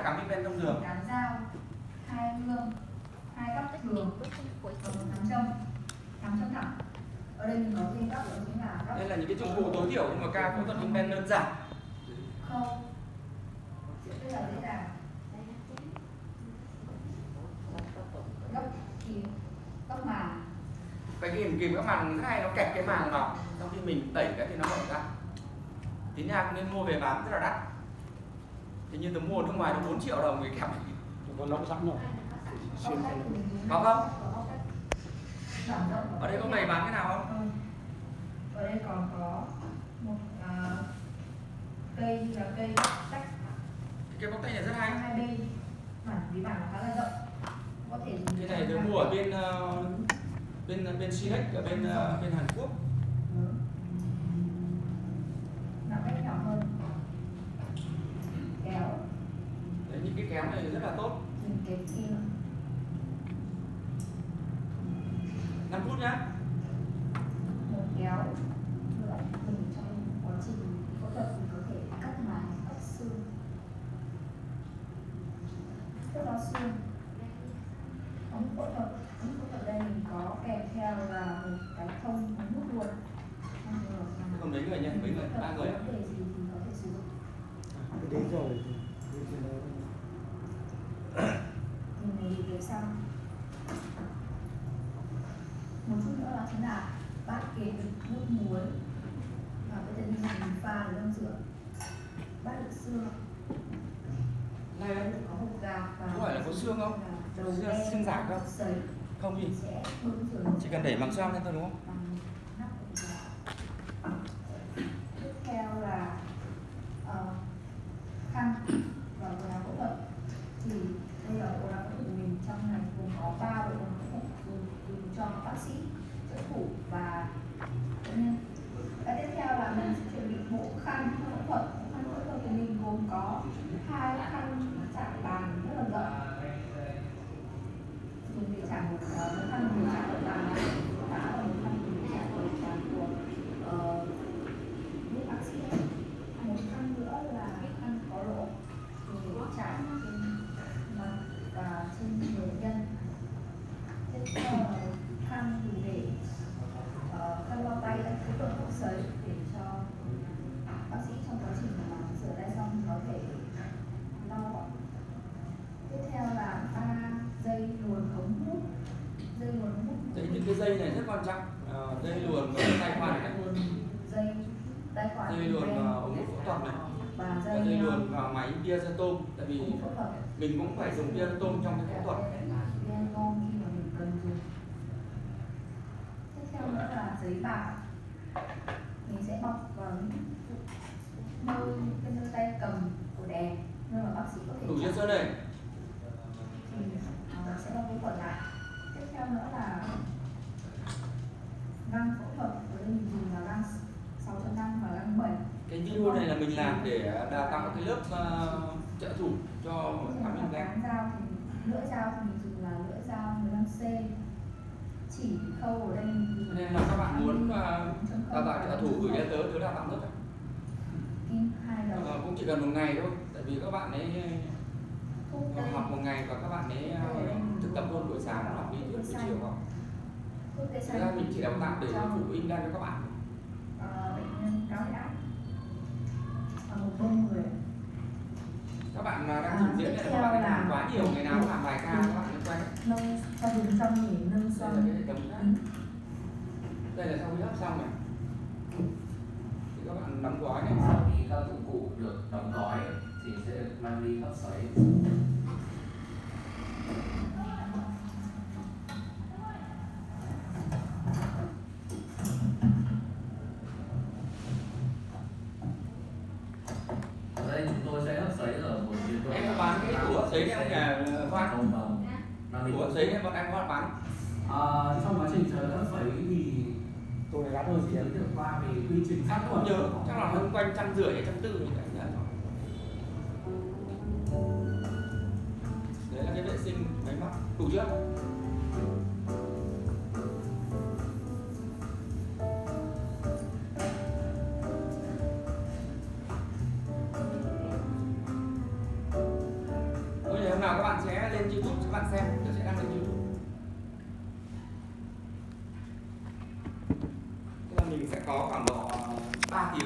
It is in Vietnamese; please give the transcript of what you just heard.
là cắm pin pen thông thường. Cán dao, 2 gương, 2 góc thường và 1 nắm châm thẳng. Ở đây mình có thêm góc đó chính là góc. Đây là những cái dụng cụ tối thiểu nhưng mà ca phẫu thuật pin pen đơn giản. Không. Rất là dễ dàng. Góc kìm, góc màng. Cái kìm các màng thứ hai nó kẹp cái màng vào, sau khi mình đẩy cái thì nó mở ra. Tí nha cũng nên mua về bán rất là đắt. Thế như tớ mua nước ngoài nó 4 triệu đồng cái kẹp. Có lỗ sẵn rồi. Có không? Ở đây có bày bán cái nào không? Ở đây còn có một cây là cây tách. Cái bóc tay này rất hay. Hai bên bản vì bản khá là rộng. Có thể cái này tớ mua ở bên Silex ở bên Hàn Quốc. Nặng cách nhỏ hơn. Kéo. Đấy, những cái kéo này rất là tốt. Mình kéo kim. 5 phút nhá. Một kéo nữa mình trong quá trình phẫu thuật mình có thể cắt màng, cắt xương. Cắt đó xương. Ống phẫu thuật đây mình có kèm theo là một cái thông ống hút luôn. Còn mấy người nhỉ? Mấy người? 3 người. Vấn đề gì thì có thể sử dụng. Cái đấy rồi. Mình này review xong. Một chút nữa là chính là bát kế nước muối và bây giờ mình pha để ngâm rửa. Bát đựng xương. Này đây. Có hộp gà và Có phải là có xương không? Xương giả không? Sấy. Không gì. Sẽ bưng rửa. Chỉ cần đẩy bằng xoang lên thôi đúng không? Tiếp theo là khăn và quần áo phẫu thuật. Thì đây là quần áo phẫu thuật của mình, trong này gồm có 3 bộ quần áo phẫu thuật dùng cho bác sĩ, trợ thủ và bệnh nhân. Và tiếp theo là mình sẽ chuẩn bị bộ khăn phẫu thuật. Khăn phẫu thuật của mình gồm có 2 khăn chạm bàn rất là rộng. Dùng để chạm một khăn để chạm ở bàn này, và một khăn để chạm ở bàn của những bác sĩ. Một khăn nữa là khăn có lỗ dùng để chạm trên mặt và trên người bệnh nhân. Tiếp theo là khăn dùng để khăn lau tay đã phẫu thuật hút sấy để cho bác sĩ trong quá trình rửa tay xong có thể lau gọn. Tiếp theo là 3 dây luồn ống hút. Dây luồn ống hút. Đấy, những cái dây này rất quan trọng. Dây luồn tay khoan này. Dây tay khoan. Dây luồn ống hút phẫu thuật này. Và Dây luồn vào máy diazetom, tại vì mình cũng phải dùng diazetom trong cái phẫu thuật. Diazetom khi mà mình cần dùng. Tiếp theo nữa là giấy bạc. Mình sẽ bọc vào nơi tay cầm của đèn, nơi mà bác sĩ có thể Đủ chưa Sơn này? thì sẽ bọc phẫu thuật lại. Tiếp theo nữa là găng phẫu thuật. Ở đây mình dùng là găng 6.5 và găng 7. Cái video này là mình làm để đào tạo cái lớp trợ thủ cho cán bộ cán dao thì lưỡi dao thì mình dùng là lưỡi dao 15C. Chỉ khâu ở đây nên là các bạn muốn đào tạo trợ thủ gửi cho tớ đào tạo rất kim 2 đầu. cũng chỉ cần 1 ngày thôi, tại vì các bạn ấy học 1 ngày và các bạn ấy thực tập luôn buổi sáng học lý thuyết buổi chiều học. Thực ra mình chỉ đào tạo để phụ in ra cho các bạn. Bệnh nhân cao huyết áp và một đông người. Các bạn đang trình diễn này là các bạn làm quá nhiều, ngày nào cũng làm vài ca các bạn mới quen. Nâng cho dùng trong để nâng xoang. Đây là sau khi hấp xong này. Thì các bạn đóng gói này. Sau khi các dụng cụ được đóng gói thì sẽ được mang đi hấp sấy. Ở đây chúng tôi sẽ hấp sấy ở một nhiệt độ. Em có bán cái tủ hấp sấy này không nhỉ Khoan? Tủ hấp sấy này bọn em có bán. Trong quá trình chờ hấp sấy thì Tôi gắn tôi chỉ giới thiệu qua về quy trình khác Không nhớ, chắc là hơn quanh 150 đến 140 như thế. Đấy là cái vệ sinh máy móc. Đủ chưa? để hôm nào các bạn sẽ lên YouTube các bạn xem, tôi sẽ đăng lên YouTube. Tức là mình sẽ có khoảng độ 3 tiếng